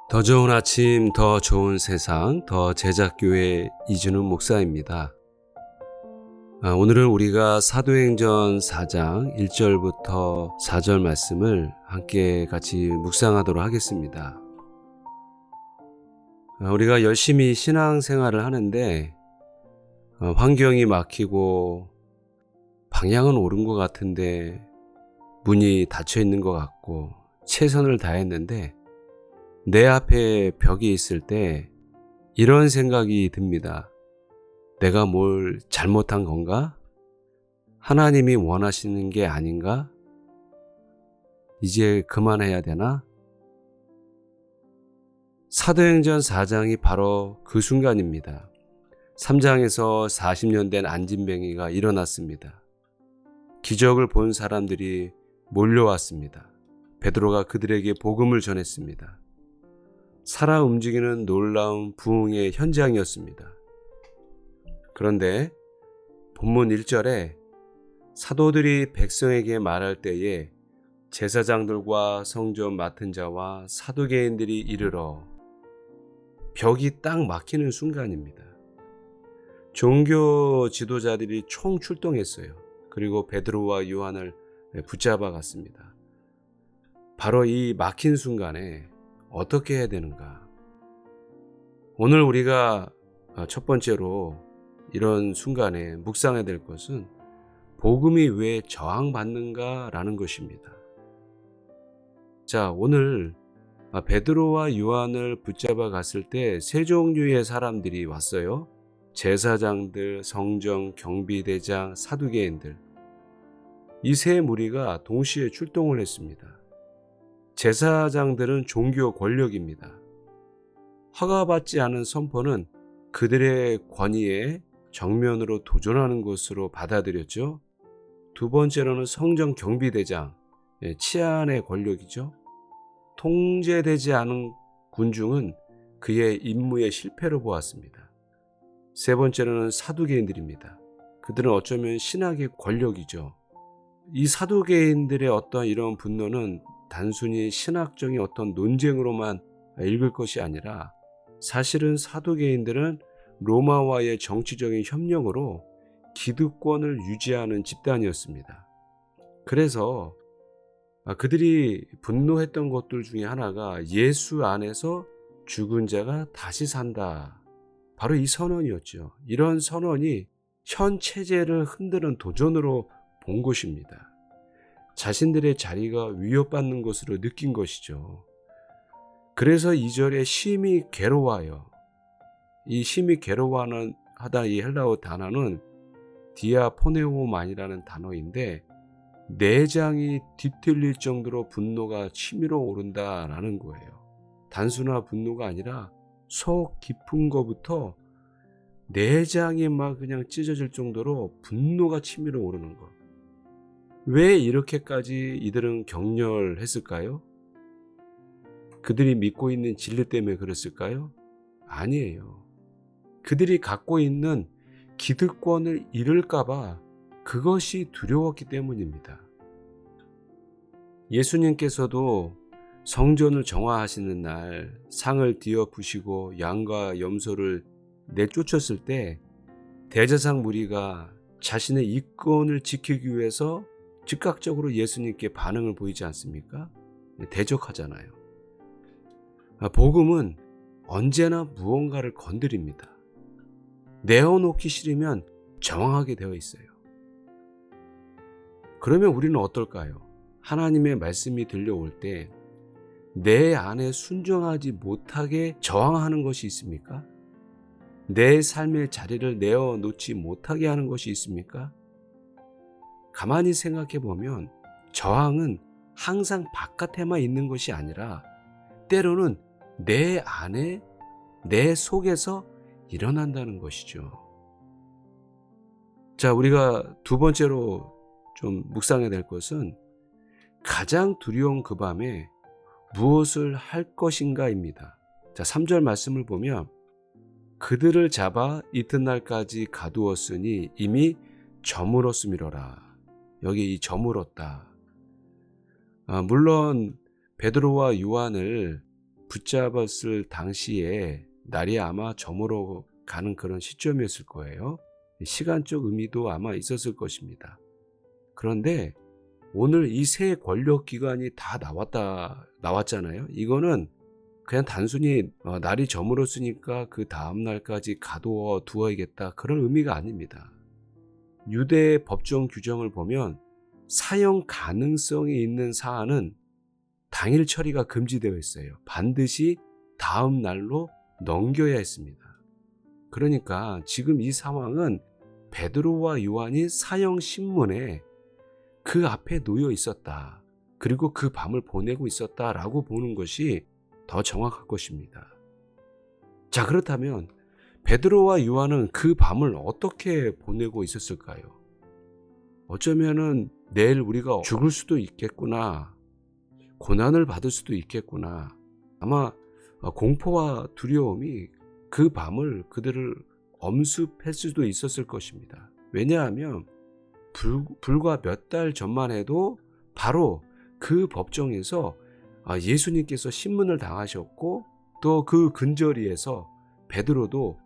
더 좋은 아침, 더 좋은 세상, 더 제작교회 이준우 목사입니다. 오늘은 우리가 사도행전 4장 1절부터 4절 말씀을 함께 같이 묵상하도록 하겠습니다. 우리가 열심히 신앙생활을 하는데 환경이 막히고 방향은 옳은 것 같은데 문이 닫혀 있는 것 같고 최선을 다했는데 내 앞에 벽이 있을 때 이런 생각이 듭니다. 내가 뭘 잘못한 건가? 하나님이 원하시는 게 아닌가? 이제 그만해야 되나? 사도행전 4장이 바로 그 순간입니다. 3장에서 40년 된 안진뱅이가 일어났습니다. 기적을 본 사람들이 몰려왔습니다. 베드로가 그들에게 복음을 전했습니다. 살아 움직이는 놀라운 부흥의 현장이었습니다. 그런데 본문 1절에 사도들이 백성에게 말할 때에 제사장들과 성전 맡은 자와 사두개인들이 이르러 벽이 딱 막히는 순간입니다. 종교 지도자들이 총 출동했어요. 그리고 베드로와 요한을 붙잡아 갔습니다. 바로 이 막힌 순간에 어떻게 해야 되는가? 오늘 우리가 첫 번째로 이런 순간에 묵상해야 될 것은 복음이 왜 저항받는가라는 것입니다. 자, 오늘 베드로와 요한을 붙잡아 갔을 때 세 종류의 사람들이 왔어요. 제사장들, 성전, 경비대장, 사두개인들. 이 세 무리가 동시에 출동을 했습니다. 제사장들은 종교 권력입니다. 허가받지 않은 선포는 그들의 권위에 정면으로 도전하는 것으로 받아들였죠. 두 번째로는 성전 경비대장, 치안의 권력이죠. 통제되지 않은 군중은 그의 임무의 실패로 보았습니다. 세 번째로는 사두개인들입니다. 그들은 어쩌면 신학의 권력이죠. 이 사두개인들의 어떤 이런 분노는 단순히 신학적인 어떤 논쟁으로만 읽을 것이 아니라 사실은 사두개인들은 로마와의 정치적인 협력으로 기득권을 유지하는 집단이었습니다. 그래서 그들이 분노했던 것들 중에 하나가 예수 안에서 죽은 자가 다시 산다. 바로 이 선언이었죠. 이런 선언이 현 체제를 흔드는 도전으로 본 것입니다. 자신들의 자리가 위협받는 것으로 느낀 것이죠. 그래서 2절에 심히 괴로워하여, 이 심히 괴로워하다 이 헬라어 단어는 디아포네오만이라는 단어인데 내장이 뒤틀릴 정도로 분노가 치밀어 오른다라는 거예요. 단순한 분노가 아니라 속 깊은 것부터 내장이 막 그냥 찢어질 정도로 분노가 치밀어 오르는 것. 왜 이렇게까지 이들은 격렬했을까요? 그들이 믿고 있는 진리 때문에 그랬을까요? 아니에요. 그들이 갖고 있는 기득권을 잃을까봐 그것이 두려웠기 때문입니다. 예수님께서도 성전을 정화하시는 날 상을 뒤엎으시고 양과 염소를 내쫓았을 때 대제사장 무리가 자신의 이권을 지키기 위해서 즉각적으로 예수님께 반응을 보이지 않습니까? 대적하잖아요. 복음은 언제나 무언가를 건드립니다. 내어놓기 싫으면 저항하게 되어 있어요. 그러면 우리는 어떨까요? 하나님의 말씀이 들려올 때 내 안에 순종하지 못하게 저항하는 것이 있습니까? 내 삶의 자리를 내어놓지 못하게 하는 것이 있습니까? 가만히 생각해 보면 저항은 항상 바깥에만 있는 것이 아니라 때로는 내 안에, 내 속에서 일어난다는 것이죠. 자, 우리가 두 번째로 좀 묵상해야 될 것은 가장 두려운 그 밤에 무엇을 할 것인가입니다. 자, 3절 말씀을 보면 그들을 잡아 이튿날까지 가두었으니 이미 저물었음이로라. 여기 이 저물었다. 물론 베드로와 요한을 붙잡았을 당시에 날이 아마 저물어 가는 그런 시점이었을 거예요. 시간적 의미도 아마 있었을 것입니다. 그런데 오늘 이 세 권력기관이 다 나왔잖아요. 이거는 그냥 단순히 날이 저물었으니까 그 다음 날까지 가둬 두어야겠다, 그런 의미가 아닙니다. 유대 법정 규정을 보면 사형 가능성이 있는 사안은 당일 처리가 금지되어 있어요. 반드시 다음 날로 넘겨야 했습니다. 그러니까 지금 이 상황은 베드로와 요한이 사형 신문에 그 앞에 놓여 있었다, 그리고 그 밤을 보내고 있었다라고 보는 것이 더 정확할 것입니다. 자, 그렇다면 베드로와 요한은 그 밤을 어떻게 보내고 있었을까요? 어쩌면은 내일 우리가 죽을 수도 있겠구나, 고난을 받을 수도 있겠구나, 아마 공포와 두려움이 그 밤을 그들을 엄습할 수도 있었을 것입니다. 왜냐하면 불과 몇 달 전만 해도 바로 그 법정에서 예수님께서 신문을 당하셨고, 또 그 근저리에서 베드로도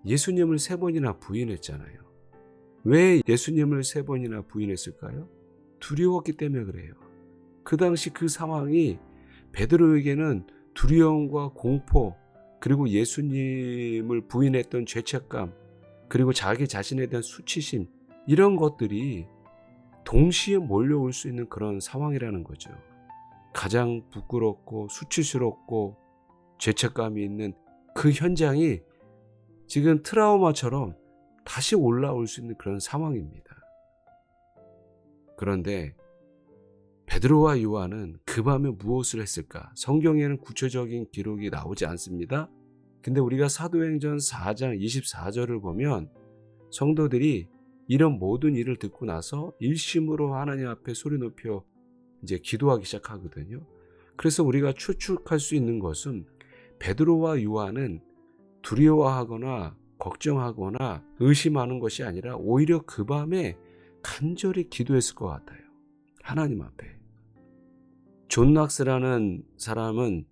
예수님을 3번이나 부인했잖아요. 왜 예수님을 3번이나 부인했을까요? 두려웠기 때문에 그래요. 그 당시 그 상황이 베드로에게는 두려움과 공포, 그리고 예수님을 부인했던 죄책감, 그리고 자기 자신에 대한 수치심, 이런 것들이 동시에 몰려올 수 있는 그런 상황이라는 거죠. 가장 부끄럽고 수치스럽고 죄책감이 있는 그 현장이 지금 트라우마처럼 다시 올라올 수 있는 그런 상황입니다. 그런데 베드로와 요한은 그 밤에 무엇을 했을까? 성경에는 구체적인 기록이 나오지 않습니다. 근데 우리가 사도행전 4장 24절을 보면 성도들이 이런 모든 일을 듣고 나서 일심으로 하나님 앞에 소리 높여 이제 기도하기 시작하거든요. 그래서 우리가 추측할 수 있는 것은 베드로와 요한은 두려워하거나 걱정하거나 의심하는 것이 아니라 오히려 그 밤에 간절히 기도했을 것 같아요. 하나님 앞에. 존 락스라는 사람은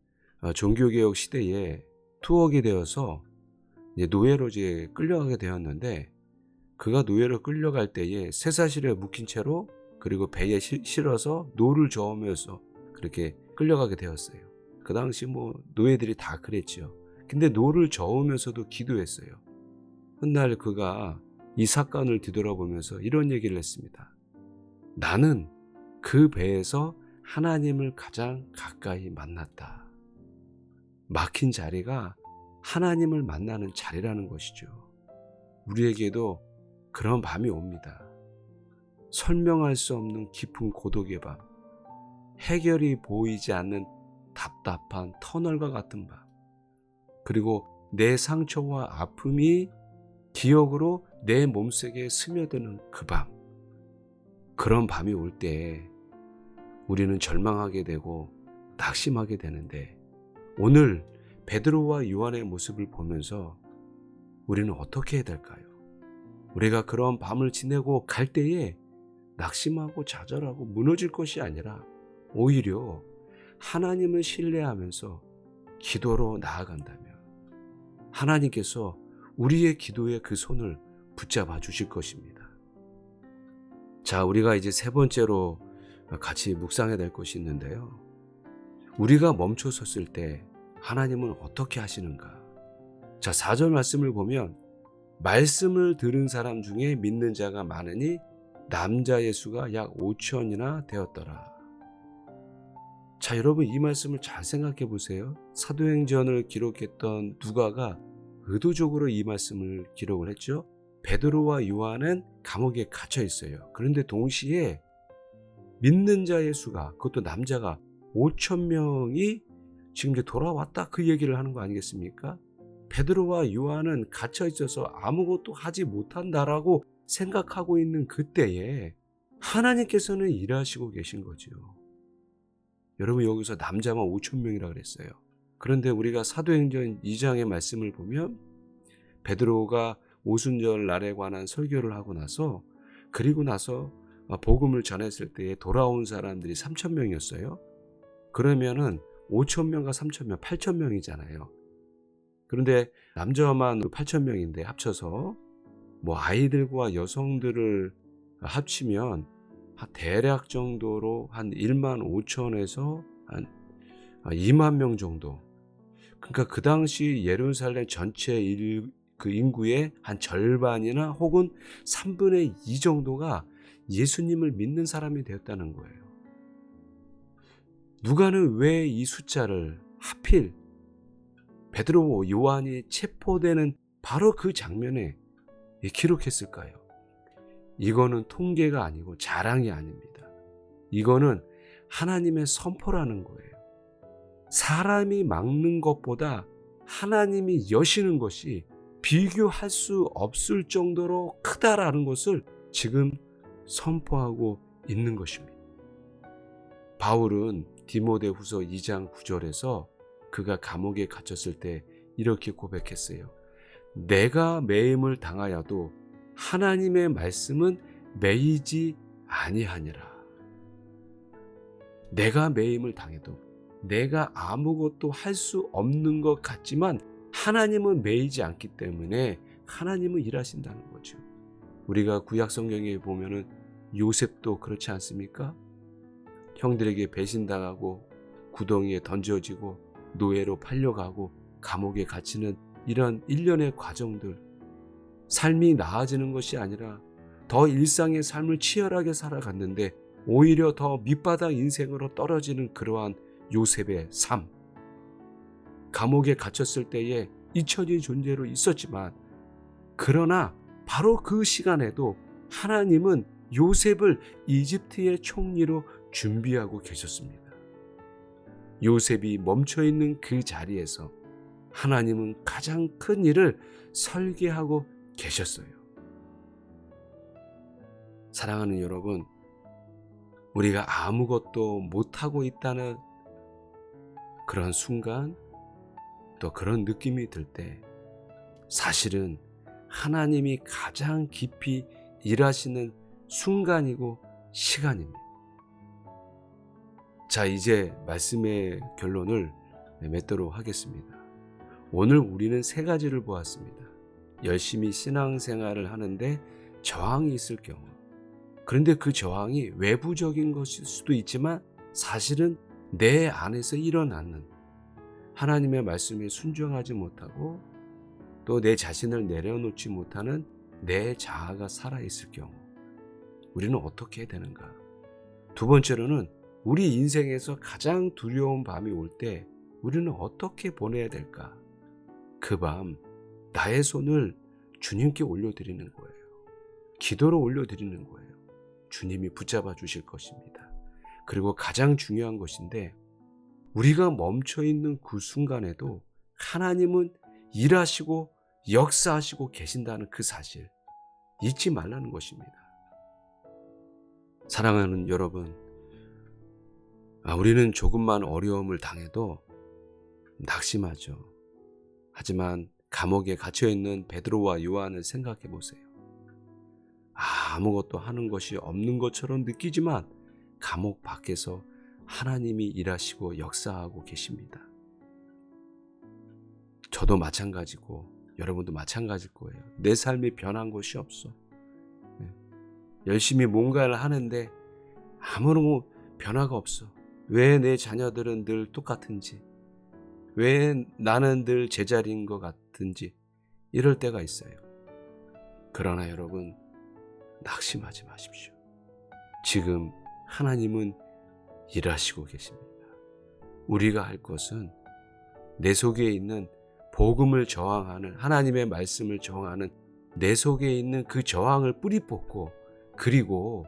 종교개혁 시대에 투옥이 되어서 이제 노예로 이제 끌려가게 되었는데, 그가 노예로 끌려갈 때에 쇠사슬에 묶인 채로, 그리고 배에 실어서 노를 저으면서 그렇게 끌려가게 되었어요. 그 당시 노예들이 다 그랬죠. 근데 노를 저으면서도 기도했어요. 훗날 그가 이 사건을 뒤돌아보면서 이런 얘기를 했습니다. 나는 그 배에서 하나님을 가장 가까이 만났다. 막힌 자리가 하나님을 만나는 자리라는 것이죠. 우리에게도 그런 밤이 옵니다. 설명할 수 없는 깊은 고독의 밤, 해결이 보이지 않는 답답한 터널과 같은 밤, 그리고 내 상처와 아픔이 기억으로 내 몸속에 스며드는 그 밤, 그런 밤이 올 때 우리는 절망하게 되고 낙심하게 되는데, 오늘 베드로와 요한의 모습을 보면서 우리는 어떻게 해야 될까요? 우리가 그런 밤을 지내고 갈 때에 낙심하고 좌절하고 무너질 것이 아니라 오히려 하나님을 신뢰하면서 기도로 나아간다면 하나님께서 우리의 기도에 그 손을 붙잡아 주실 것입니다. 자, 우리가 이제 3번째로 같이 묵상해야 될 것이 있는데요. 우리가 멈춰 섰을 때 하나님은 어떻게 하시는가? 자, 4절 말씀을 보면 말씀을 들은 사람 중에 믿는 자가 많으니 남자의 수가 약 5천이나 되었더라. 자, 여러분 이 말씀을 잘 생각해 보세요. 사도행전을 기록했던 누가가 의도적으로 이 말씀을 기록을 했죠. 베드로와 요한은 감옥에 갇혀 있어요. 그런데 동시에 믿는 자의 수가, 그것도 남자가 5천 명이 지금 이제 돌아왔다, 그 얘기를 하는 거 아니겠습니까? 베드로와 요한은 갇혀 있어서 아무것도 하지 못한다라고 생각하고 있는 그때에 하나님께서는 일하시고 계신 거죠. 여러분, 여기서 남자만 5천 명이라 그랬어요. 그런데 우리가 사도행전 2장의 말씀을 보면 베드로가 오순절 날에 관한 설교를 하고 나서, 그리고 나서 복음을 전했을 때에 돌아온 사람들이 3천 명이었어요. 그러면은 5,000명과 3,000명, 8,000명이잖아요. 그런데 남자만 8,000명인데 합쳐서 뭐 아이들과 여성들을 합치면 대략 정도로 한 15,000에서 한 2만 명 정도. 그러니까 그 당시 예루살렘 전체 그 인구의 한 절반이나 혹은 3분의 2 정도가 예수님을 믿는 사람이 되었다는 거예요. 누가는 왜 이 숫자를 하필 베드로 요한이 체포되는 바로 그 장면에 기록했을까요? 이거는 통계가 아니고 자랑이 아닙니다. 이거는 하나님의 선포라는 거예요. 사람이 막는 것보다 하나님이 여시는 것이 비교할 수 없을 정도로 크다라는 것을 지금 선포하고 있는 것입니다. 바울은 디모데후서 2장 9절에서 그가 감옥에 갇혔을 때 이렇게 고백했어요. 내가 매임을 당하여도 하나님의 말씀은 매이지 아니하니라. 내가 매임을 당해도 내가 아무것도 할 수 없는 것 같지만 하나님은 매이지 않기 때문에 하나님은 일하신다는 거죠. 우리가 구약 성경에 보면은 요셉도 그렇지 않습니까? 형들에게 배신당하고 구덩이에 던져지고 노예로 팔려가고 감옥에 갇히는 이런 일련의 과정들, 삶이 나아지는 것이 아니라 더 일상의 삶을 치열하게 살아갔는데 오히려 더 밑바닥 인생으로 떨어지는 그러한 요셉의 삶. 감옥에 갇혔을 때에 잊혀진 존재로 있었지만 그러나 바로 그 시간에도 하나님은 요셉을 이집트의 총리로 준비하고 계셨습니다. 요셉이 멈춰있는 그 자리에서 하나님은 가장 큰 일을 설계하고 계셨어요. 사랑하는 여러분, 우리가 아무것도 못하고 있다는 그런 순간, 또 그런 느낌이 들 때 사실은 하나님이 가장 깊이 일하시는 순간이고 시간입니다. 자, 이제 말씀의 결론을 맺도록 하겠습니다. 오늘 우리는 3가지를 보았습니다. 열심히 신앙생활을 하는데 저항이 있을 경우, 그런데 그 저항이 외부적인 것일 수도 있지만 사실은 내 안에서 일어나는 하나님의 말씀에 순종하지 못하고 또 내 자신을 내려놓지 못하는 내 자아가 살아있을 경우 우리는 어떻게 해야 되는가? 2번째로는 우리 인생에서 가장 두려운 밤이 올 때 우리는 어떻게 보내야 될까? 그 밤 나의 손을 주님께 올려드리는 거예요. 기도로 올려드리는 거예요. 주님이 붙잡아 주실 것입니다. 그리고 가장 중요한 것인데 우리가 멈춰있는 그 순간에도 하나님은 일하시고 역사하시고 계신다는 그 사실 잊지 말라는 것입니다. 사랑하는 여러분, 우리는 조금만 어려움을 당해도 낙심하죠. 하지만 감옥에 갇혀있는 베드로와 요한을 생각해 보세요. 아무것도 하는 것이 없는 것처럼 느끼지만 감옥 밖에서 하나님이 일하시고 역사하고 계십니다. 저도 마찬가지고 여러분도 마찬가지일 거예요. 내 삶이 변한 것이 없어. 열심히 뭔가를 하는데 아무런 변화가 없어. 왜 내 자녀들은 늘 똑같은지, 왜 나는 늘 제자리인 것 같은지 이럴 때가 있어요. 그러나 여러분, 낙심하지 마십시오. 지금 하나님은 일하시고 계십니다. 우리가 할 것은 내 속에 있는 복음을 저항하는, 하나님의 말씀을 저항하는 내 속에 있는 그 저항을 뿌리 뽑고, 그리고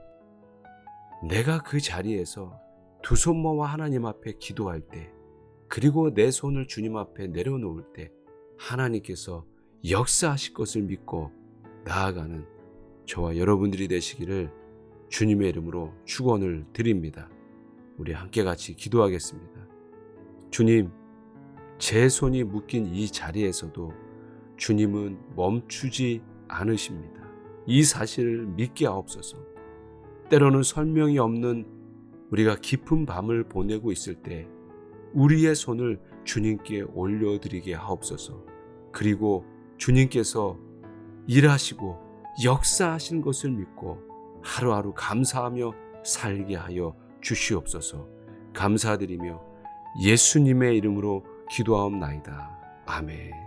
내가 그 자리에서 두 손 모아 하나님 앞에 기도할 때, 그리고 내 손을 주님 앞에 내려놓을 때 하나님께서 역사하실 것을 믿고 나아가는 저와 여러분들이 되시기를 주님의 이름으로 축원을 드립니다. 우리 함께 같이 기도하겠습니다. 주님, 제 손이 묶인 이 자리에서도 주님은 멈추지 않으십니다. 이 사실을 믿게 하옵소서. 때로는 설명이 없는 우리가 깊은 밤을 보내고 있을 때 우리의 손을 주님께 올려드리게 하옵소서. 그리고 주님께서 일하시고 역사하시는 것을 믿고 하루하루 감사하며 살게 하여 주시옵소서. 감사드리며 예수님의 이름으로 기도하옵나이다. 아멘.